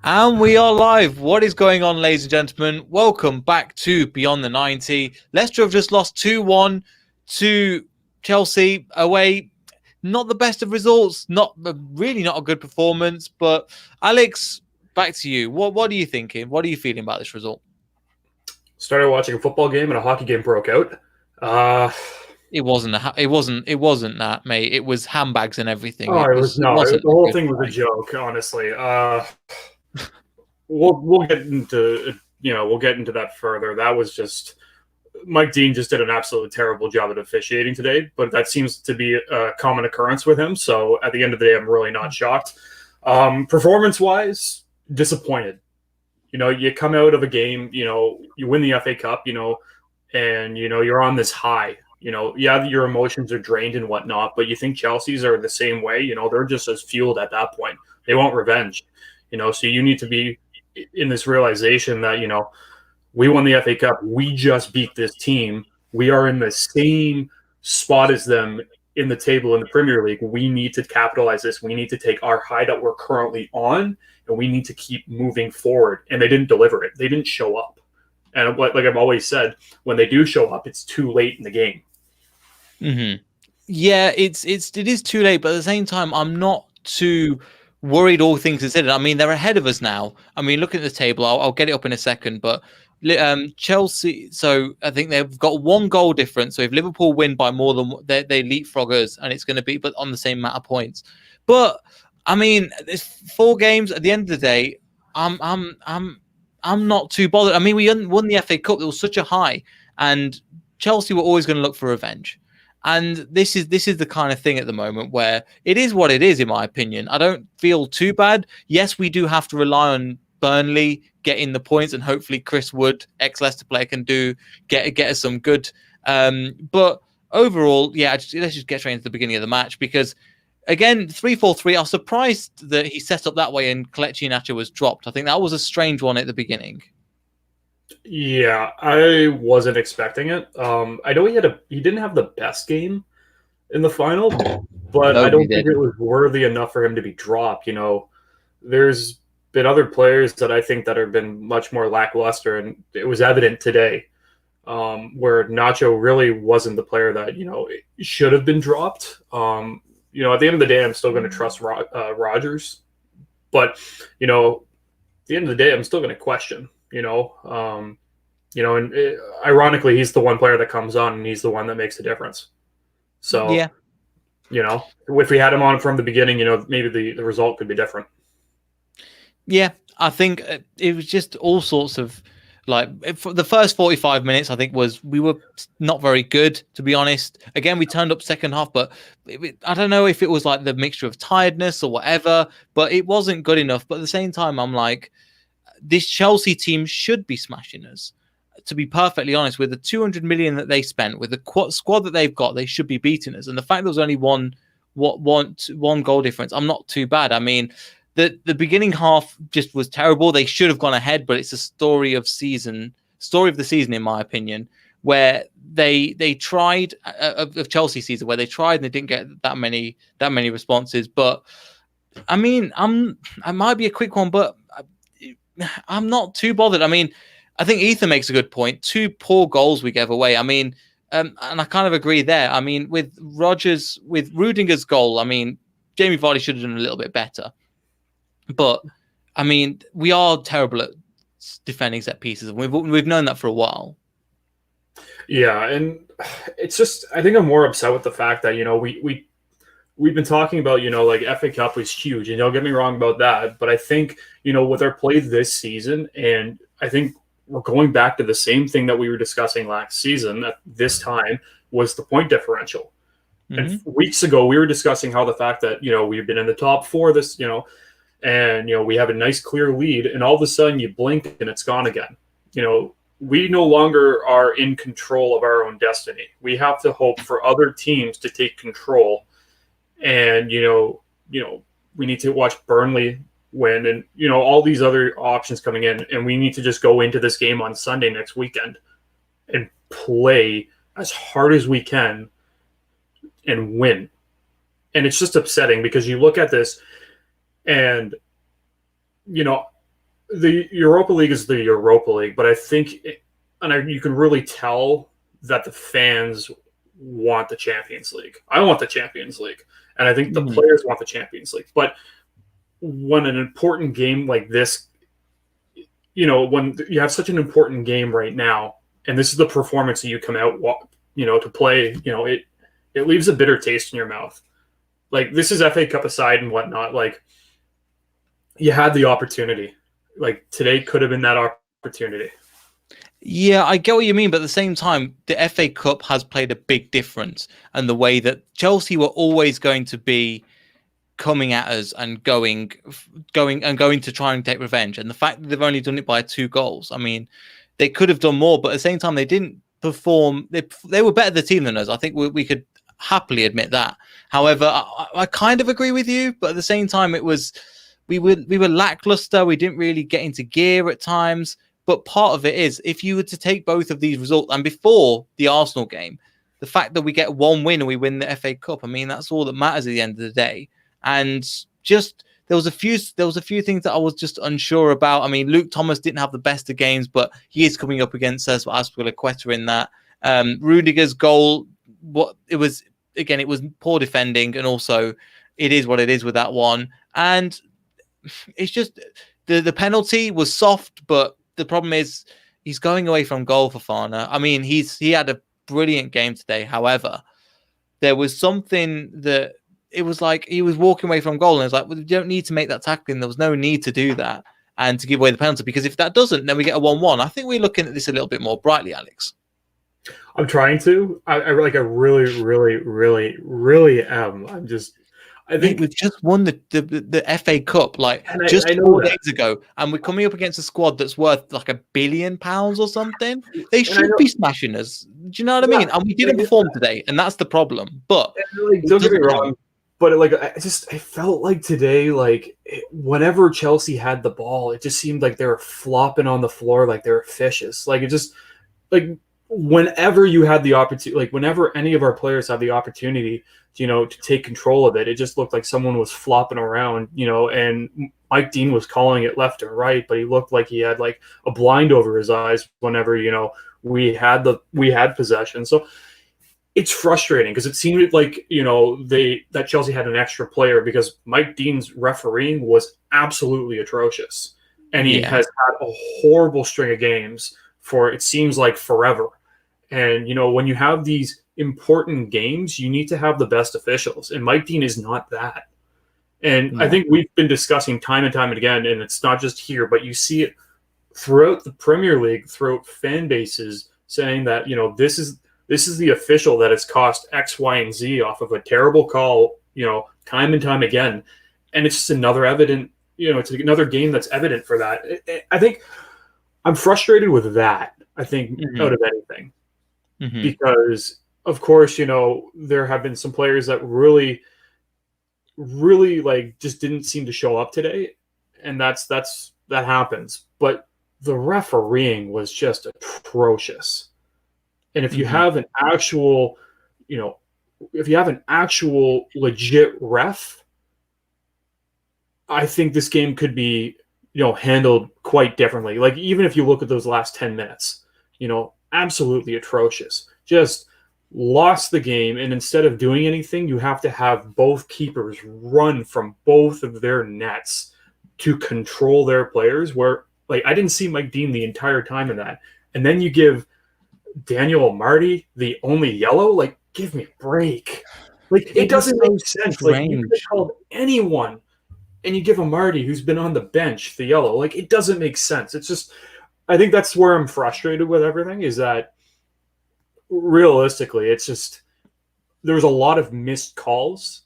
And we are live. What is going on, ladies and gentlemen? Welcome back to Beyond the 90. Leicester have just lost 2-1 to Chelsea away. Not the best of results, really not a good performance. But Alex, back to you. What are you thinking? What are you feeling about this result? Started watching a football game and a hockey game broke out. Uh, It wasn't that, mate. It was handbags and everything. oh, It it was was it no, wasn't the a whole good thing was a fight. joke. Honestly, we'll get into we'll get into that further. That was just Mike Dean just did an absolutely terrible job at officiating today, but that seems to be a common occurrence with him. So at the end of the day, I'm really not shocked. Performance wise, disappointed. You come out of a game, you win the FA Cup, and you're on this high. Yeah, your emotions are drained and whatnot, but you think Chelsea's are the same way. They're just as fueled at that point. They want revenge. So you need to be in this realization that we won the FA Cup. We just beat this team. We are in the same spot as them in the table in the Premier League. We need to capitalize this. We need to take our high that we're currently on, and we need to keep moving forward. And they didn't deliver it. They didn't show up. And like I've always said, when they do show up, it's too late in the game. Mm-hmm. Yeah, it is too late, but at the same time, I'm not too worried. All things considered, I mean, they're ahead of us now. I mean, look at the table. I'll get it up in a second, but Chelsea. So I think they've got one goal difference. So if Liverpool win by more than they leapfrog us, and it's going to be but on the same amount of points. But I mean, there's 4 games. At the end of the day, I'm not too bothered. I mean, we won the FA Cup. It was such a high, and Chelsea were always going to look for revenge. And this is the kind of thing at the moment where it is what it is, in my opinion. I don't feel too bad. Yes, we do have to rely on Burnley getting the points, and hopefully Chris Wood, ex-Leicester player, can get us some good. But overall, yeah, let's just get straight into the beginning of the match because again, 3-4-3. I was surprised that he set up that way and Kelechi Iheanacho was dropped. I think that was a strange one at the beginning. Yeah, I wasn't expecting it. I know he didn't have the best game in the final, but I Nobody don't think did. it was worthy enough for him to be dropped. There's been other players that I think that have been much more lackluster, and it was evident today where Nacho really wasn't the player that should have been dropped. At the end of the day, I'm still going to trust Rogers, but at the end of the day, I'm still going to question. And ironically, he's the one player that comes on, and he's the one that makes a difference. So Yeah. if we had him on from the beginning, maybe the result could be different. Yeah, I think it was just all sorts of for the first 45 minutes. I think we were not very good, to be honest. Again, we turned up second half, but I don't know if it was like the mixture of tiredness or whatever, but it wasn't good enough. But at the same time, I'm like, this Chelsea team should be smashing us. To be perfectly honest, with the 200 million that they spent, with the squad that they've got, they should be beating us. And the fact there was only one goal difference, I'm not too bad. I mean, the beginning half just was terrible. They should have gone ahead, but it's a story of the season, in my opinion, where they tried of Chelsea season where they tried and they didn't get that many responses. But I mean, I might be a quick one, but I'm not too bothered. I mean, I think Ethan makes a good point. 2 poor goals we gave away. I mean, and I kind of agree there. I mean, with Rudiger's goal, I mean, Jamie Vardy should have done a little bit better. But I mean, we are terrible at defending set pieces, and we've known that for a while. Yeah, and it's just I think I'm more upset with the fact that we've been talking about like FA Cup was huge, and don't get me wrong about that, but I think with our play this season, and I think we're going back to the same thing that we were discussing last season at this time was the point differential. And Mm-hmm. weeks ago, we were discussing how the fact that we've been in the top 4 this and we have a nice clear lead, and all of a sudden you blink and it's gone again. We no longer are in control of our own destiny. We have to hope for other teams to take control, and we need to watch Burnley win, and all these other options coming in, and we need to just go into this game on Sunday next weekend and play as hard as we can and win. And it's just upsetting because you look at this and The Europa League is the Europa League, but I think, you can really tell that the fans want the Champions League. I want the Champions League, and I think the Mhm. players want the Champions League. But when an important game like this, when you have such an important game right now, and this is the performance that you come out, to play, it leaves a bitter taste in your mouth. Like, this is FA Cup aside and whatnot. Like, you had the opportunity. Like, today could have been that opportunity. Yeah, I get what you mean, but at the same time, the FA Cup has played a big difference, and the way that Chelsea were always going to be coming at us and going to try and take revenge, and the fact that they've only done it by 2 goals, I mean, they could have done more, but at the same time, they didn't perform. They were better the team than us. I think we could happily admit that. However, I kind of agree with you, but at the same time, we were lackluster. We didn't really get into gear at times. But part of it is, if you were to take both of these results, and before the Arsenal game, the fact that we get one win and we win the FA Cup, I mean, that's all that matters at the end of the day. And just there was a few things that I was just unsure about. I mean, Luke Thomas didn't have the best of games, but he is coming up against us, Azpilicueta in that. Rudiger's goal, it was poor defending, and also it is what it is with that one. And it's just the penalty was soft, but the problem is he's going away from goal for Fana. I mean, he had a brilliant game today. However, there was something that it was like he was walking away from goal, and it's like, well, you don't need to make that tackling. There was no need to do that and to give away the penalty, because if that doesn't, then we get a 1-1. I think we're looking at this a little bit more brightly, Alex. I'm trying to. I really, really, really, really am. I think we've just won the FA Cup like just I know 4 that. days ago, and we're coming up against a squad that's worth like £1 billion or something. They should be smashing us. Do you know what I mean? And we didn't perform today, and that's the problem. But don't get me wrong, but I felt like today, like whenever Chelsea had the ball, it just seemed like they were flopping on the floor like they were fishes. Like, it just, like, whenever you had the opportunity, like whenever any of our players had the opportunity, to take control of it, it just looked like someone was flopping around, and Mike Dean was calling it left and right, but he looked like he had like a blind over his eyes whenever, we had possession. So it's frustrating because it seemed like, that Chelsea had an extra player, because Mike Dean's refereeing was absolutely atrocious. And he has had a horrible string of games for, it seems like, forever. And, when you have these important games, you need to have the best officials. And Mike Dean is not that. And I think we've been discussing time and time again, and it's not just here, but you see it throughout the Premier League, throughout fan bases, saying that, this is the official that has cost X, Y, and Z off of a terrible call, time and time again. And it's just another it's another game that's evident for that. I think I'm frustrated with that, I think, out of anything. Because, of course, there have been some players that really, really, like, just didn't seem to show up today. And that happens. But the refereeing was just atrocious. And if you have an actual, legit ref, I think this game could be, handled quite differently. Like, even if you look at those last 10 minutes, absolutely atrocious. Just lost the game, and instead of doing anything, you have to have both keepers run from both of their nets to control their players, where, like, I didn't see Mike Dean the entire time in that. And then you give Daniel Marty the only yellow. Like, give me a break. Like, it doesn't make sense. Like, you could have called anyone, and you give a Marty who's been on the bench the yellow. Like, it doesn't make sense. It's just, I think that's where I'm frustrated with everything, is that realistically, it's just, there's a lot of missed calls,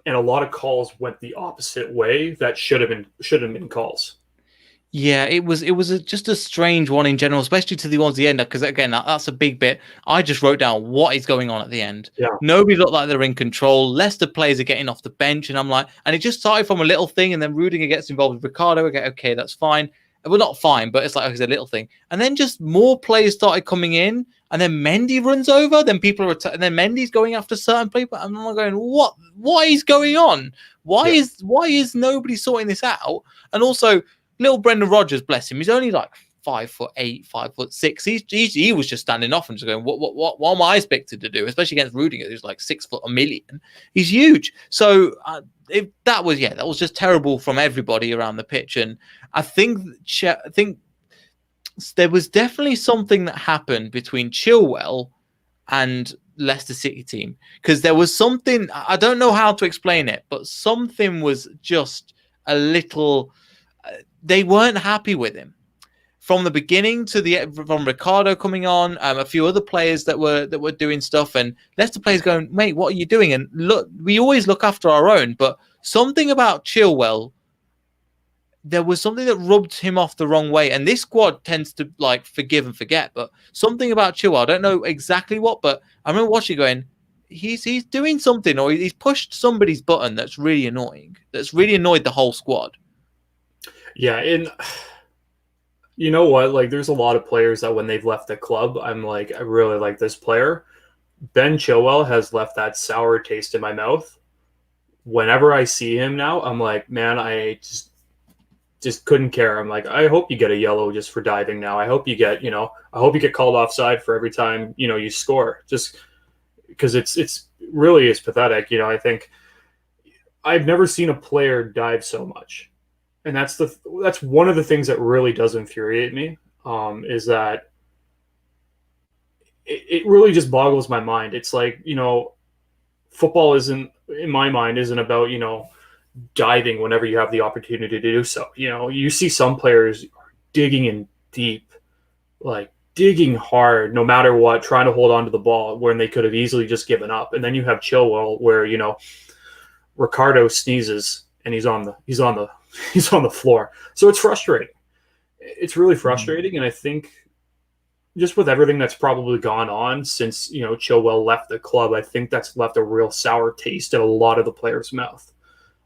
and a lot of calls went the opposite way that should have been calls. Yeah, it was just a strange one in general, especially to the ones at the end, because again, that's a big bit. I just wrote down what is going on at the end. Yeah. Nobody looked like they're in control. Leicester players are getting off the bench, and I'm like, and it just started from a little thing, and then Rudiger gets involved with Ricardo. Okay, that's fine. Well, not fine, but it's like, it's a little thing. And then just more players started coming in, and then Mendy runs over. Then people are, and then Mendy's going after certain people. And I'm going, what is going on? Why is nobody sorting this out? And also, little Brendan Rodgers, bless him, he's only like 5'8", 5'6". He was just standing off and just going, what am I expected to do? Especially against Rudiger, who's like 6'1". He's huge. So that was just terrible from everybody around the pitch. And I think there was definitely something that happened between Chilwell and Leicester City team, because there was something, I don't know how to explain it, but something was just a little, they weren't happy with him from the beginning from Ricardo coming on, a few other players that were doing stuff, and Leicester players going, mate, what are you doing? And look, we always look after our own, but something about Chilwell, there was something that rubbed him off the wrong way. And this squad tends to like forgive and forget, but something about Chilwell, I don't know exactly what, but I remember watching going, he's doing something, or he's pushed somebody's button that's really annoying, that's really annoyed the whole squad. Yeah, and you know what? Like, there's a lot of players that when they've left the club, I'm like, I really like this player. Ben Chilwell has left that sour taste in my mouth. Whenever I see him now, I'm like, man, I just couldn't care. I'm like, I hope you get a yellow just for diving now. I hope you get, I hope you get called offside for every time, you score, just because it's really is pathetic. I think I've never seen a player dive so much. And that's one of the things that really does infuriate me, is that it really just boggles my mind. It's like, football isn't, in my mind, isn't about, diving whenever you have the opportunity to do so. You see some players digging in deep, like digging hard, no matter what, trying to hold on to the ball when they could have easily just given up. And then you have Chilwell where, Ricardo sneezes and he's on the floor. So it's frustrating. It's really frustrating. And I think just with everything that's probably gone on since, Chilwell left the club, I think that's left a real sour taste in a lot of the players' mouth.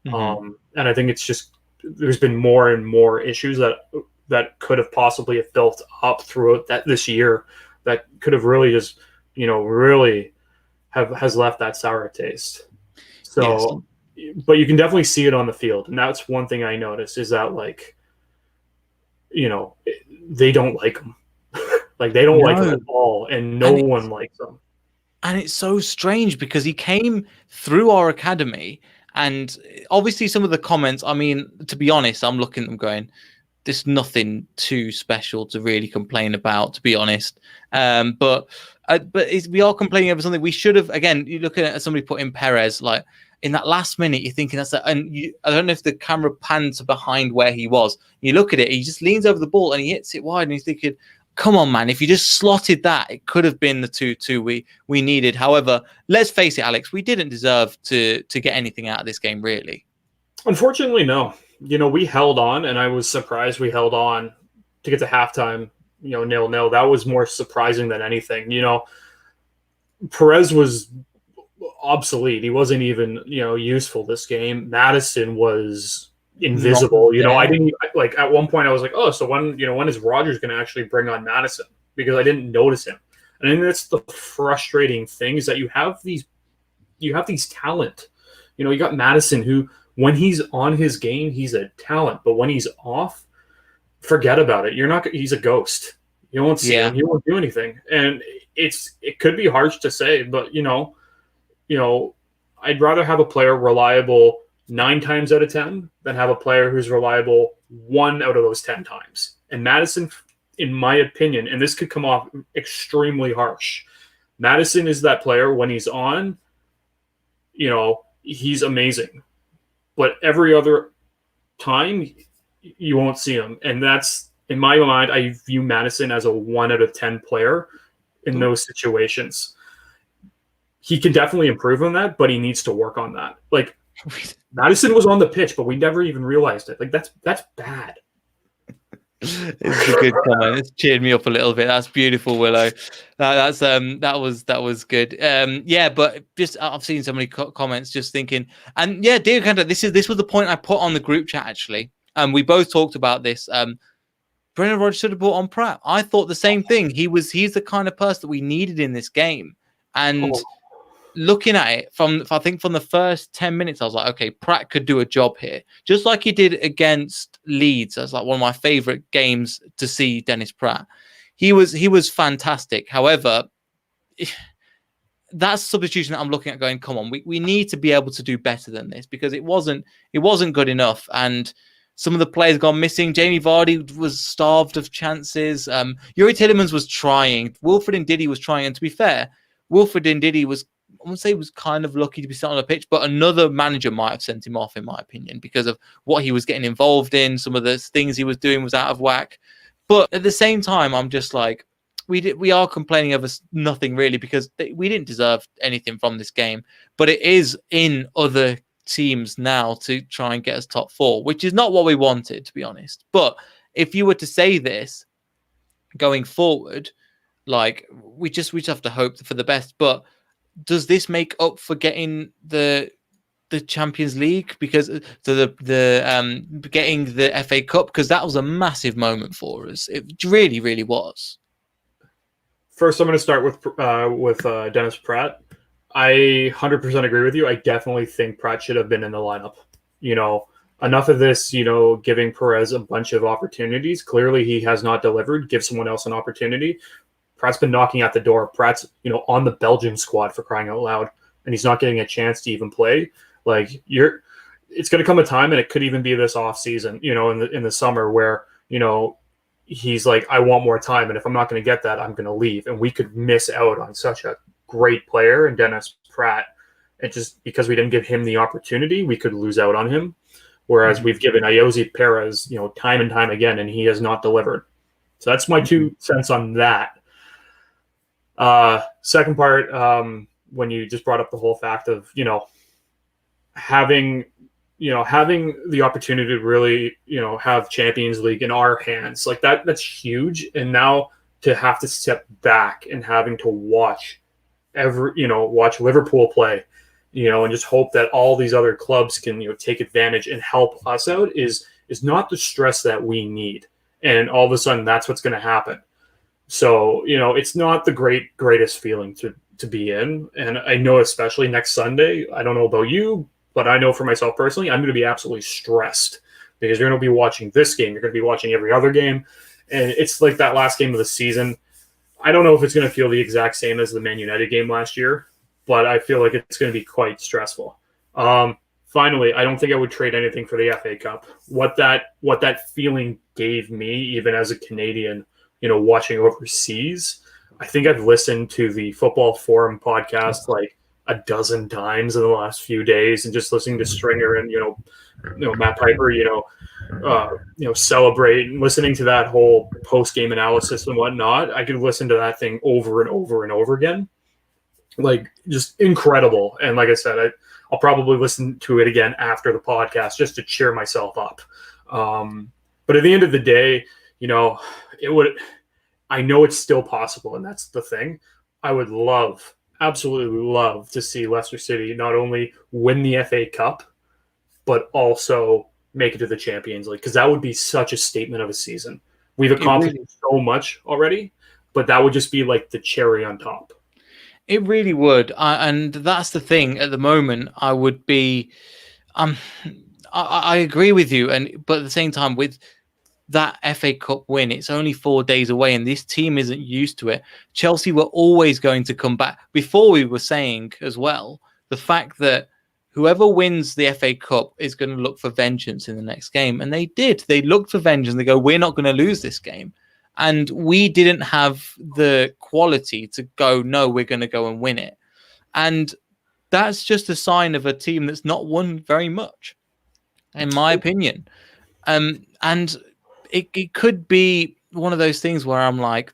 And I think it's just, there's been more and more issues that could have possibly have built up throughout this year that could have really just, really has left that sour taste. So, yes. But you can definitely see it on the field. And that's one thing I noticed is that, like, they don't like him. Like, they don't like him at all. And no one likes him. And it's so strange because he came through our academy. And obviously some of the comments, I mean, to be honest, I'm looking at them going, there's nothing too special to really complain about, to be honest. But we are complaining over something we should have. Again, you look at somebody put in Perez, like in that last minute, you're thinking that's that. And I don't know if the camera pans behind where he was. You look at it, he just leans over the ball and he hits it wide, and you're thinking, come on, man, if you just slotted that, it could have been the 2-2 we needed. However, let's face it, Alex, we didn't deserve to get anything out of this game, really. Unfortunately, no. We held on, and I was surprised we held on to get to halftime, 0-0. That was more surprising than anything. Perez was obsolete. He wasn't even, useful this game. Madison was invisible. I didn't, like, at one point I was like, oh, so when is Rodgers going to actually bring on Madison? Because I didn't notice him. And I think that's the frustrating thing, is that you have these talent. You got Madison, who, when he's on his game, he's a talent, but when he's off, forget about it. He's a ghost. You won't see him. He won't do anything. And it could be harsh to say, but I'd rather have a player reliable 9 times out of 10 than have a player who's reliable 1 out of those 10 times. And Madison, in my opinion, and this could come off extremely harsh, Madison is that player when he's on, he's amazing. But every other time, you won't see him. And that's, in my mind, I view Madison as a 1 out of 10 player in those situations. He can definitely improve on that, but he needs to work on that. Like, Madison was on the pitch, but we never even realized it. Like, that's bad. It's a good comment. It's cheered me up a little bit. That's beautiful, Willow. That was good. But just I've seen so many comments just thinking, and dear Kanda, this was the point I put on the group chat actually. We both talked about this. Brendan Rodgers should have brought on Pratt. I thought the same thing. He's the kind of person that we needed in this game, and looking at it I think from the first 10 minutes, I was like, okay, Pratt could do a job here, just like he did against Leeds. That's like one of my favorite games to see Dennis Pratt. He was fantastic. However, that's substitution that I'm looking at going, come on, we need to be able to do better than this, because it wasn't good enough. And some of the players gone missing. Jamie Vardy was starved of chances. Yuri Tillemans was trying. Wilfred Ndidi was trying. And to be fair, Wilfred Ndidi was, I wouldn't say, was kind of lucky to be sat on the pitch, but another manager might have sent him off, in my opinion, because of what he was getting involved in. Some of the things he was doing was out of whack. But at the same time, I'm just like, we are complaining over nothing really, because we didn't deserve anything from this game. But it is in other teams now to try and get us top four, which is not what we wanted, to be honest. But if you were to say this going forward, like we just have to hope for the best. But does this make up for getting the Champions League, because getting the FA Cup, because that was a massive moment for us. It really was. First, I'm going to start with Dennis Pratt. I 100% agree with you. I definitely think Pratt should have been in the lineup. Enough of this, giving Perez a bunch of opportunities. Clearly, he has not delivered. Give someone else an opportunity. Pratt's been knocking at the door. Pratt's, on the Belgium squad, for crying out loud, and he's not getting a chance to even play. Like, it's going to come a time, and it could even be this off season, in the summer, where he's like, I want more time, and if I'm not going to get that, I'm going to leave. And we could miss out on such a great player in Dennis Pratt, and just because we didn't give him the opportunity, we could lose out on him. Whereas we've given Ayoze Perez, time and time again, and he has not delivered. So that's my 2 cents on that. Second part, when you just brought up the whole fact of, having the opportunity to really, have Champions League in our hands, like that's huge. And now to have to step back and having to watch Liverpool play, and just hope that all these other clubs can, take advantage and help us out is not the stress that we need. And all of a sudden that's what's going to happen. So, it's not the greatest feeling to be in. And I know, especially next Sunday, I don't know about you, but I know for myself personally, I'm going to be absolutely stressed, because you're going to be watching this game. You're going to be watching every other game. And it's like that last game of the season. I don't know if it's going to feel the exact same as the Man United game last year, but I feel like it's going to be quite stressful. Finally, I don't think I would trade anything for the FA Cup. What that feeling gave me, even as a Canadian, watching overseas, I think I've listened to the Football Forum podcast like a dozen times in the last few days, and just listening to Stringer and Matt Piper, celebrate, and listening to that whole post-game analysis and whatnot. I could listen to that thing over and over and over again. Like, just incredible. And like I said, I'll probably listen to it again after the podcast just to cheer myself up. But at the end of the day, I know it's still possible, and that's the thing. I would absolutely love to see Leicester City not only win the FA Cup, but also make it to the Champions League, because that would be such a statement of a season. We've accomplished so much already, but that would just be like the cherry on top. It really would. And that's the thing. At the moment, I would be I agree with you, but at the same time, with that FA Cup win, it's only 4 days away, and this team isn't used to it. Chelsea were always going to come back. Before, we were saying as well, the fact that whoever wins the FA Cup is going to look for vengeance in the next game. And they did. They looked for vengeance. They go, we're not going to lose this game. And we didn't have the quality to go, no, we're going to go and win it. And that's just a sign of a team that's not won very much, in my opinion. And it could be one of those things where I'm like,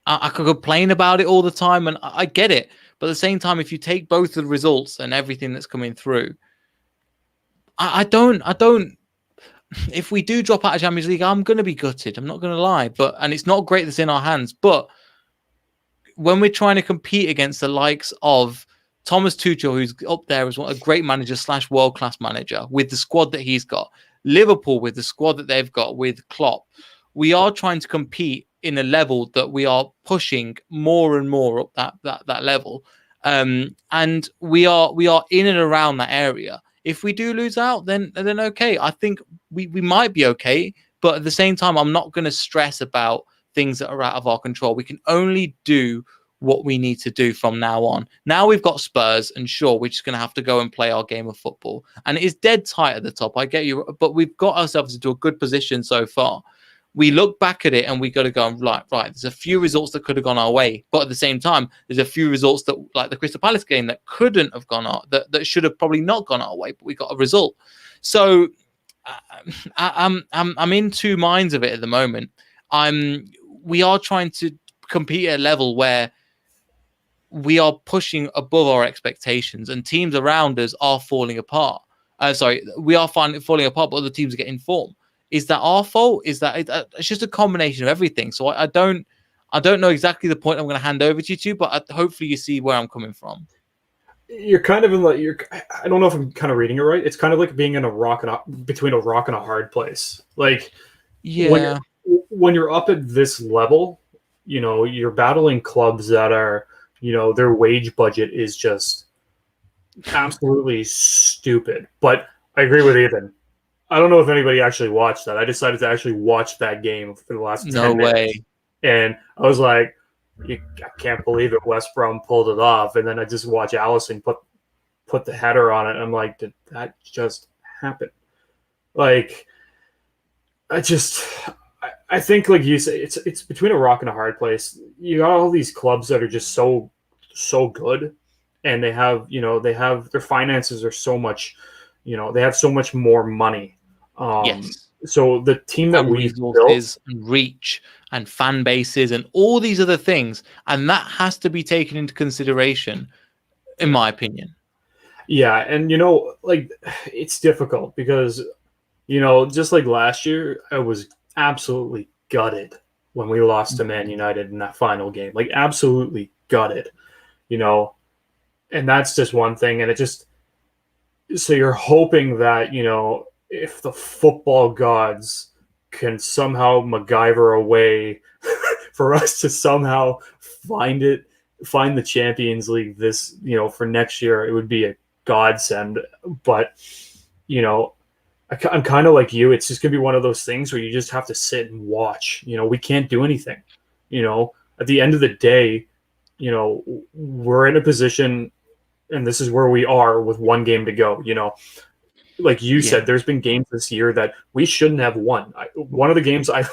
I could complain about it all the time, and I get it. But at the same time, if you take both the results and everything that's coming through, I don't. If we do drop out of Champions League, I'm going to be gutted. I'm not going to lie. And it's not great that's in our hands. But when we're trying to compete against the likes of Thomas Tuchel, who's up there as a great manager / world-class manager with the squad that he's got, Liverpool with the squad that they've got with Klopp, we are trying to compete in a level that we are pushing more and more up that level. And we are in and around that area. If we do lose out, then okay. I think we might be okay, but at the same time, I'm not going to stress about things that are out of our control. We can only do what we need to do from now on. Now we've got Spurs, and sure, we're just going to have to go and play our game of football. And it is dead tight at the top. I get you, but we've got ourselves into a good position so far. We look back at it and we got to go, right, there's a few results that could have gone our way. But at the same time, there's a few results that, like the Crystal Palace game, that couldn't have gone that should have probably not gone our way, but we got a result. So I'm in two minds of it at the moment. We are trying to compete at a level where we are pushing above our expectations, and teams around us are falling apart. We are falling apart, but other teams are getting form. Is that our fault? Is that it's just a combination of everything? So I don't know exactly the point I'm going to hand over to you to, but hopefully you see where I'm coming from. You're kind of in like I don't know if I'm kind of reading it right. It's kind of like being in between a rock and a hard place. Like, yeah, when you're up at this level, you're battling clubs that are, their wage budget is just absolutely stupid. But I agree with Ethan. I don't know if anybody actually watched that. I decided to actually watch that game for the last 10 minutes. And I was like, I can't believe it. West Brom pulled it off. And then I just watched Allison put the header on it. And I'm like, did that just happen? Like, I think, like you say, it's between a rock and a hard place. You got all these clubs that are just so good, and they have their finances are so much, they have so much more money. Yes. So the team that we built, and reach and fan bases and all these other things, and that has to be taken into consideration, in my opinion. Yeah, and like, it's difficult because just like last year, I was absolutely gutted when we lost to Man United in that final game. Like, absolutely gutted, and that's just one thing. And so you're hoping that, if the football gods can somehow MacGyver a way for us to somehow find the Champions League this, for next year, it would be a godsend. But, I'm kind of like you. It's just going to be one of those things where you just have to sit and watch. We can't do anything. At the end of the day, we're in a position, and this is where we are with one game to go. Like you said, there's been games this year that we shouldn't have won. One of the games I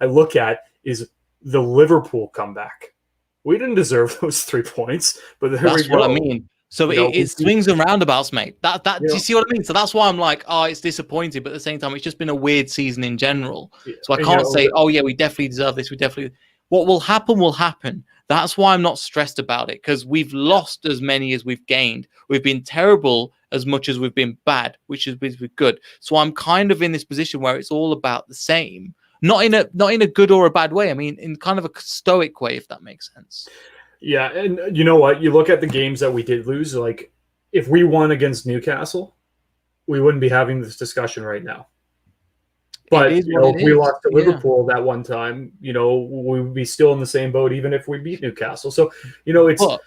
look at is the Liverpool comeback. We didn't deserve those 3 points, but that's what I mean. So it swings and roundabouts, mate. That do you see what I mean? So that's why I'm like, it's disappointing, but at the same time, it's just been a weird season in general. So I can't say, we definitely deserve this. What will happen will happen. That's why I'm not stressed about it, because we've lost as many as we've gained. We've been terrible as much as we've been bad, which has been good. So I'm kind of in this position where it's all about the same, not in a good or a bad way. I mean, in kind of a stoic way, if that makes sense. Yeah, and you know what? You look at the games that we did lose, like, if we won against Newcastle, we wouldn't be having this discussion right now. But if we lost to Liverpool that one time, we would be still in the same boat, even if we beat Newcastle. So, it's... But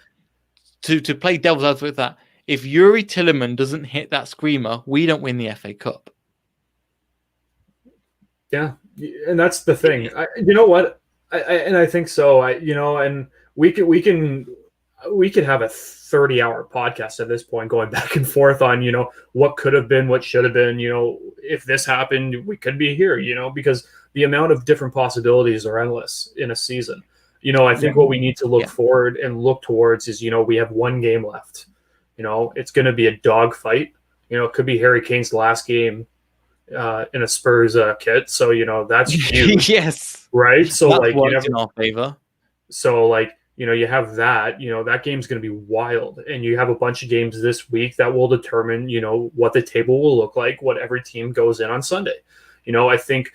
to play devil's advocate with that, if Yuri Tillman doesn't hit that screamer, we don't win the FA Cup. Yeah, and that's the thing. You know what? I think so. And we could have a 30-hour podcast at this point, going back and forth on, what could have been, what should have been, if this happened, we could be here, because the amount of different possibilities are endless in a season. I think what we need to look forward and look towards is, we have one game left. It's going to be a dogfight. It could be Harry Kane's last game in a Spurs kit. So, that's huge. Yes. Right. So, that's like, in our favor. So, like, you have that, that game's going to be wild. And you have a bunch of games this week that will determine, what the table will look like, what every team goes in on Sunday. I think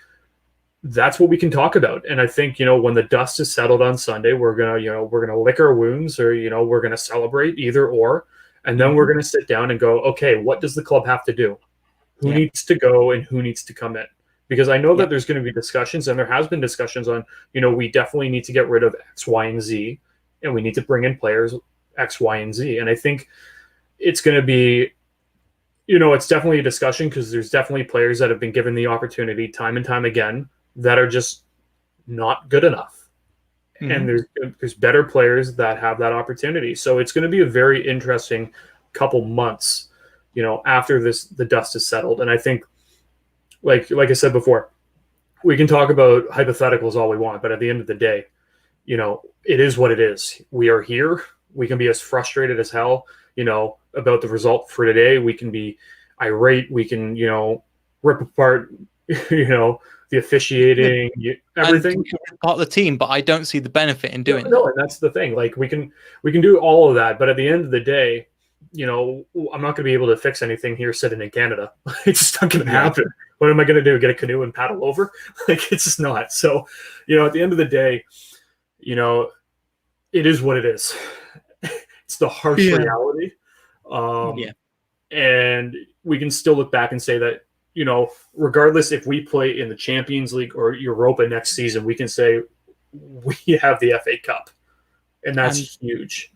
that's what we can talk about. And I think, when the dust is settled on Sunday, we're going to lick our wounds, or, we're going to celebrate, either or. And then we're going to sit down and go, okay, what does the club have to do? Who needs to go and who needs to come in? Because I know that there's going to be discussions, and there has been discussions on, we definitely need to get rid of X, Y, and Z, and we need to bring in players X, Y, and Z. And I think it's going to be, it's definitely a discussion because there's definitely players that have been given the opportunity time and time again that are just not good enough. And there's better players that have that opportunity. So it's going to be a very interesting couple months, after the dust is settled. And I think, like I said before, we can talk about hypotheticals all we want, but at the end of the day, it is what it is. We are here. We can be as frustrated as hell, about the result for today. We can be irate. We can, rip apart, the officiating, everything. Part of the team, but I don't see the benefit in doing that. No, and that's the thing. Like we can do all of that, but at the end of the day, I'm not going to be able to fix anything here sitting in Canada. It's just not going to happen. What am I going to do? Get a canoe and paddle over? Like it's just not. So, at the end of the day, it is what it is. It's the harsh reality. And we can still look back and say that, regardless if we play in the Champions League or Europa next season, we can say we have the FA Cup, and that's huge.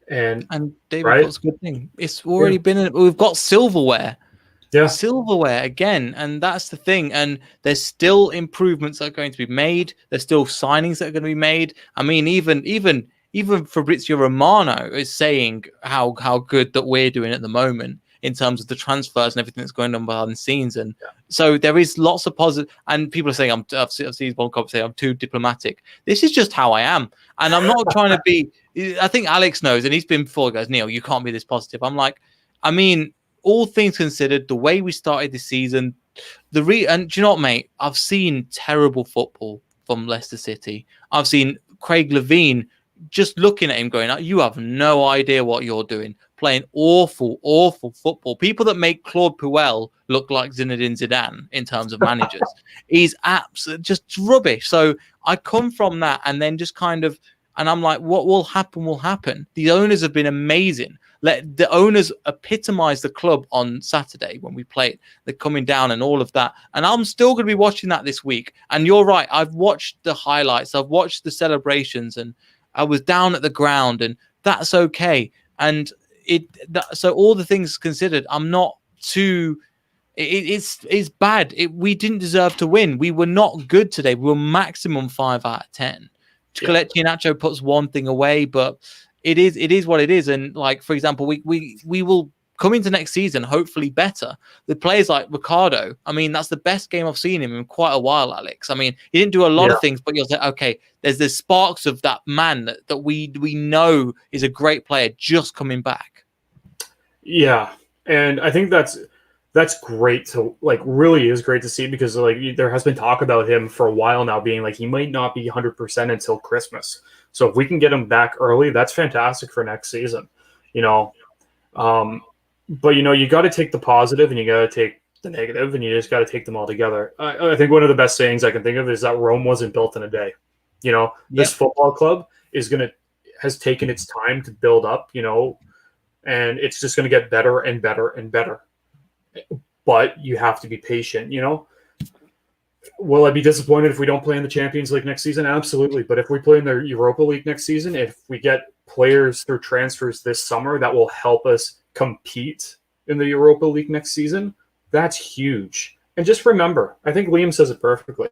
And David, what's a good thing? It's already been. We've got silverware. Yeah, silverware again, and that's the thing. And there's still improvements that are going to be made. There's still signings that are going to be made. I mean, even Fabrizio Romano is saying how good that we're doing at the moment in terms of the transfers and everything that's going on behind the scenes. And so there is lots of positive. And people are saying I've seen one comment say I'm too diplomatic. This is just how I am, and I'm not trying to be. I think Alex knows, and he's been before. He goes, Neil, you can't be this positive. I'm like, I mean, all things considered, the way we started the season, and do you know what, mate? I've seen terrible football from Leicester City. I've seen Craig Levein just looking at him going, you have no idea what you're doing, playing awful football. People that make Claude Puel look like Zinedine Zidane in terms of managers. He's absolutely just rubbish. So I come from that and then just kind of, and I'm like, what will happen will happen. The owners have been amazing. The owners epitomize the club on Saturday when we played. They're coming down and all of that. And I'm still going to be watching that this week. And you're right. I've watched the highlights. I've watched the celebrations, and I was down at the ground, and that's okay. And so all the things considered, I'm not too. It's bad. We didn't deserve to win. We were not good today. We were maximum 5 out of 10. Kelechi Iheanacho puts one thing away, but it is what it is. And like, for example, we will come into next season hopefully better. The players like Ricardo, I mean, that's the best game I've seen him in quite a while, Alex. I mean, he didn't do a lot of things, but you'll say, okay, there's sparks of that man that we know is a great player just coming back. Yeah, and I think that's great to really is great to see, because there has been talk about him for a while now being he might not be 100% until Christmas. So if we can get him back early, that's fantastic for next season. But you got to take the positive and you got to take the negative, and you just got to take them all together. I think one of the best sayings I can think of is that Rome wasn't built in a day. This football club has taken its time to build up, and it's just going to get better and better and better. But you have to be patient, Will I be disappointed if we don't play in the Champions League next season? Absolutely. But if we play in the Europa League next season, if we get players through transfers this summer that will help us compete in the Europa League next season, that's huge. And just remember, I think Liam says it perfectly.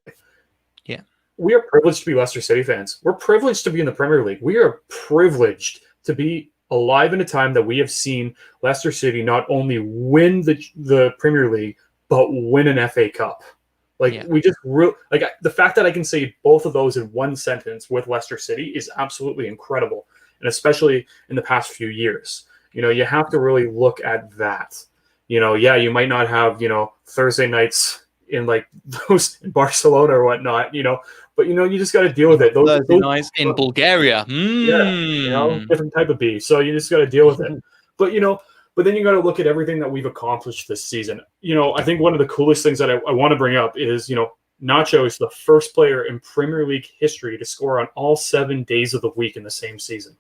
Yeah. We are privileged to be Leicester City fans. We're privileged to be in the Premier League. We are privileged to be alive in a time that we have seen Leicester City not only win the Premier League, but win an FA Cup. We just the fact that I can say both of those in one sentence with Leicester City is absolutely incredible. And especially in the past few years, you have to really look at that. You might not have, Thursday nights in those in Barcelona or whatnot, but you just got to deal with it. Those nights in Bulgaria. Yeah, different type of beef. So you just got to deal with it. But then you got to look at everything that we've accomplished this season. I think one of the coolest things that I want to bring up is, Nacho is the first player in Premier League history to score on all 7 days of the week in the same season.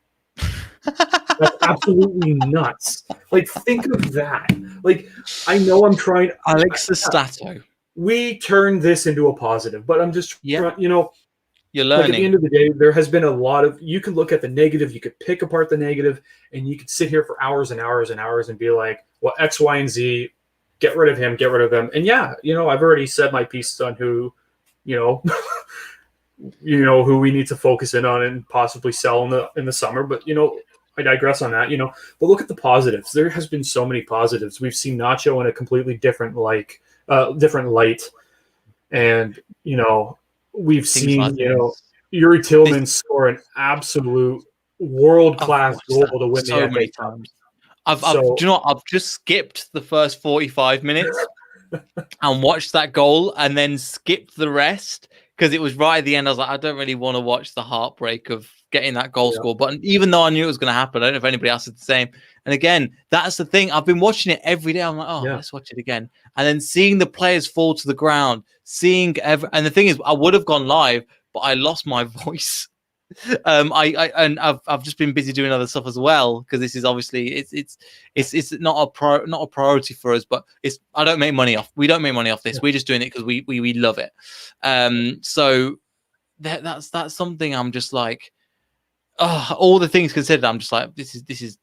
That's absolutely nuts. Think of that. I know I'm trying. Alex Stato. We turned this into a positive, but I'm just, You're Like at the learning. end of the day, there has been a lot of, you can look at the negative, you could pick apart the negative, and you could sit here for hours and hours and hours and be like, well, X, Y, and Z, get rid of him, get rid of them. And yeah, I've already said my pieces on who, you know, who we need to focus in on and possibly sell in the summer. But I digress on that. But look at the positives. There has been so many positives. We've seen Nacho in a completely different different light, and we've Things like seen this. Yuri Tillman score an absolute world I've class watched goal that to win the so FA many Cup. times. Do So you know what? I've just skipped the first 45 minutes and watched that goal and then skipped the rest because it was right at the end. I was like, I don't really want to watch the heartbreak of getting that goal score. But even though I knew it was going to happen, I don't know if anybody else is the same. And again, that's the thing. I've been watching it every day. I'm like, let's watch it again. And then seeing the players fall to the ground, and the thing is, I would have gone live, but I lost my voice. I've just been busy doing other stuff as well because this is obviously it's not a priority for us, but we don't make money off this. We're just doing it because we love it. So that's something I'm just like, all the things considered, I'm just like, this is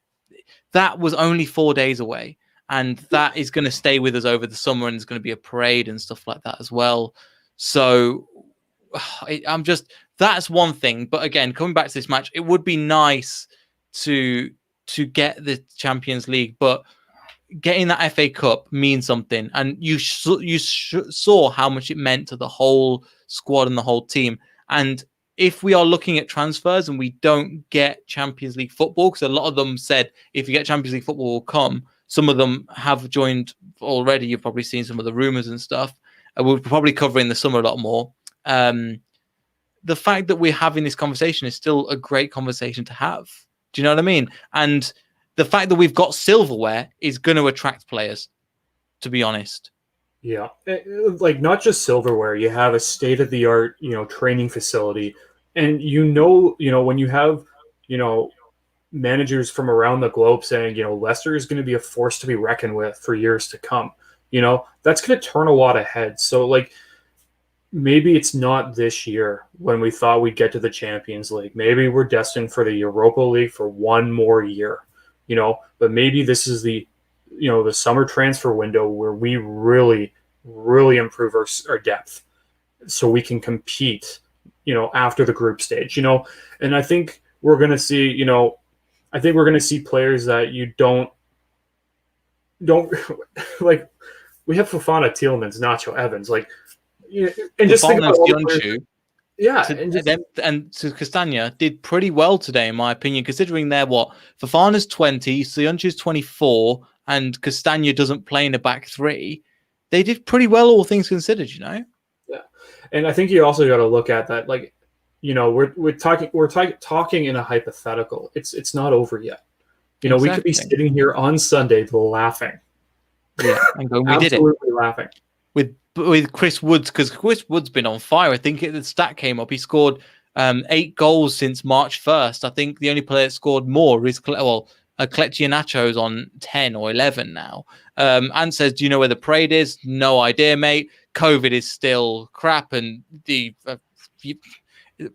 that was only 4 days away, and that is going to stay with us over the summer, and there's going to be a parade and stuff like that as well. So that's one thing. But again, coming back to this match, it would be nice to get the Champions League, but getting that FA Cup means something, and you saw how much it meant to the whole squad and the whole team. And if we are looking at transfers and we don't get Champions League football, because a lot of them said if you get Champions League football, will come. Some of them have joined already. You've probably seen some of the rumors and stuff. We'll probably cover in the summer a lot more. The fact that we're having this conversation is still a great conversation to have. Do you know what I mean? And the fact that we've got silverware is going to attract players, to be honest. Yeah, like not just silverware. You have a state-of-the-art, training facility, and when you have, managers from around the globe saying, Leicester is going to be a force to be reckoned with for years to come. That's going to turn a lot of heads. So like, maybe it's not this year when we thought we'd get to the Champions League. Maybe we're destined for the Europa League for one more year, but maybe this is the summer transfer window where we really, really improve our depth so we can compete, after the group stage, and I think we're going to see, players that you don't like. We have Fofana, Tielemans, Nacho, Evans, like, and just think about Sionchu, and Castagna did pretty well today, in my opinion, considering they're Fofana's 20, Sionchu's 24, and Castagna doesn't play in the back three. They did pretty well, all things considered, Yeah, and I think you also got to look at that, like, we're talking in a hypothetical. It's not over yet. Exactly. We could be sitting here on Sunday laughing. Yeah, and going, we did it. Absolutely laughing. With Chris Woods, because Chris Woods been on fire. I think the stat came up. He scored 8 goals since March 1st. I think the only player that scored more is Kelechi Iheanacho's on 10 or 11 now. And says, do you know where the parade is? No idea, mate. COVID is still crap, and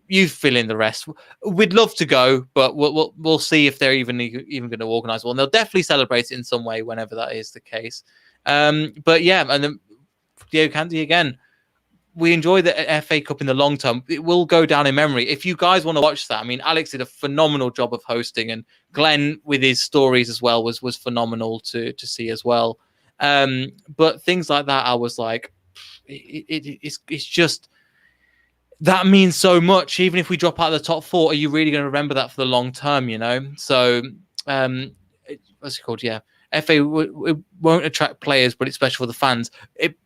you fill in the rest. We'd love to go, but we'll see if they're even going to organise one. They'll definitely celebrate it in some way whenever that is the case. But yeah, and then Diego Canty again. We enjoy the FA Cup in the long term. It will go down in memory. If you guys want to watch that, I mean, Alex did a phenomenal job of hosting, and Glenn with his stories as well was phenomenal to see as well. But things like that, I was like, it's just, that means so much. Even if we drop out of the top 4, are you really going to remember that for the long term? So what's it called? Yeah, FA it won't attract players, but it's special for the fans.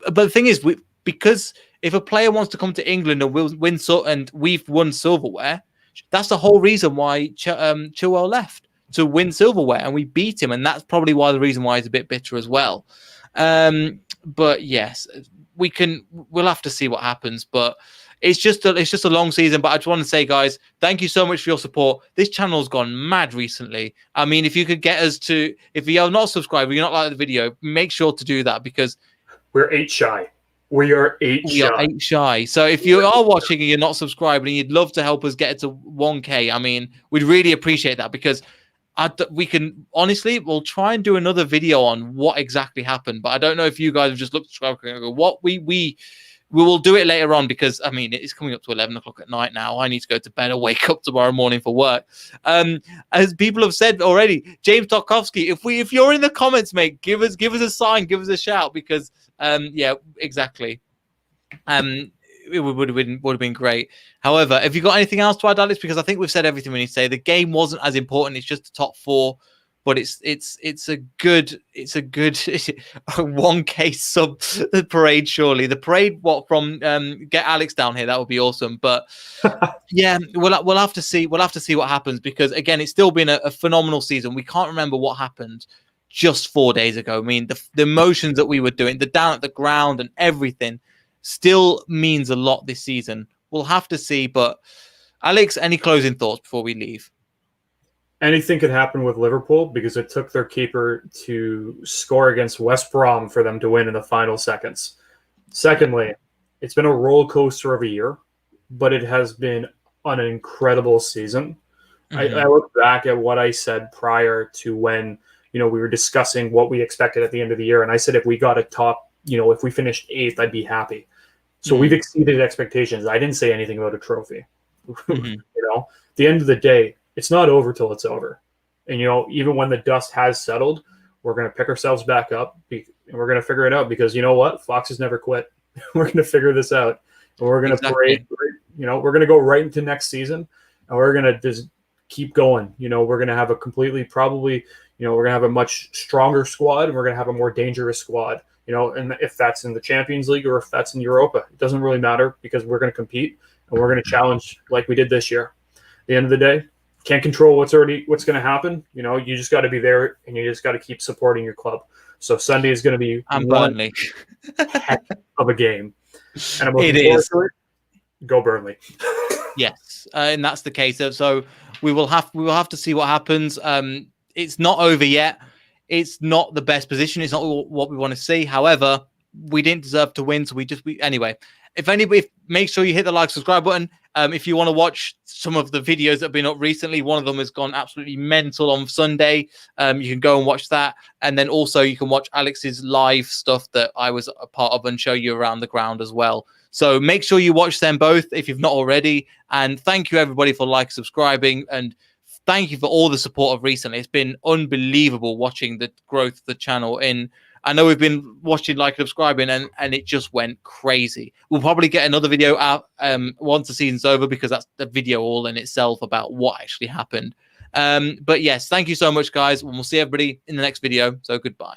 But the thing is, because if a player wants to come to England and win, and we've won silverware, that's the whole reason why Chilwell left, to win silverware, and we beat him, and that's probably the reason why he's a bit bitter as well. But yes, we'll have to see what happens. But it's just a long season. But I just want to say, guys, thank you so much for your support. This channel's gone mad recently. I mean, if you could get us if you are not subscribed, you're not like the video, make sure to do that, because we're 8 shy. We are 8 We are shy. 8 shy. So if you are watching and you're not subscribed and you'd love to help us get it to 1K, I mean, we'd really appreciate that, because we can honestly, we'll try and do another video on what exactly happened. But I don't know if you guys have just looked at what we will do it later on, because I mean it's coming up to 11 o'clock at night now. I need to go to bed and wake up tomorrow morning for work. As people have said already, James Tarkovsky, if you're in the comments, mate, give us a sign, give us a shout, because yeah, exactly. It would have been great. However, have you got anything else to add, Alex? Because I think we've said everything we need to say. The game wasn't as important; it's just the top 4, but it's a good 1K sub parade. Surely the parade, what from get Alex down here, that would be awesome. But yeah, we'll have to see. We'll have to see what happens, because again, it's still been a phenomenal season. We can't remember what happened just 4 days ago. I mean, the emotions that we were doing, the down at the ground and everything, still means a lot this season. We'll have to see. But Alex, any closing thoughts before we leave? Anything could happen with Liverpool, because it took their keeper to score against West Brom for them to win in the final seconds. Secondly, it's been a roller coaster of a year, but it has been an incredible season. I look back at what I said prior to when we were discussing what we expected at the end of the year, and I said if we got a top, if we finished 8th, I'd be happy. So we've exceeded expectations. I didn't say anything about a trophy. At the end of the day, it's not over till it's over. And, even when the dust has settled, we're going to pick ourselves back up and we're going to figure it out, because you know what? Foxes never quit. We're going to figure this out. And we're going to parade, we're going to go right into next season, and we're going to just keep going. We're going to have a completely, probably, we're going to have a much stronger squad, and we're going to have a more dangerous squad. And if that's in the Champions League or if that's in Europa, it doesn't really matter, because we're going to compete and we're going to challenge like we did this year. At the end of the day, can't control what's going to happen. You just got to be there, and you just got to keep supporting your club. So Sunday is going to be one heck of a game. And I'm looking forward to it. Go Burnley. Yes, and that's the case. So we will have to see what happens. It's not over yet. It's not the best position. It's not what we want to see. However, we didn't deserve to win, so anyway. If anybody, make sure you hit the like, subscribe button. If you want to watch some of the videos that have been up recently, one of them has gone absolutely mental on Sunday. You can go and watch that. And then also you can watch Alex's live stuff that I was a part of and show you around the ground as well. So make sure you watch them both if you've not already. And thank you, everybody, for subscribing. And thank you for all the support of recently. It's been unbelievable watching the growth of the channel. I know we've been watching, subscribing, and it just went crazy. We'll probably get another video out once the season's over, because that's the video all in itself about what actually happened. But yes, thank you so much, guys. And we'll see everybody in the next video. So goodbye.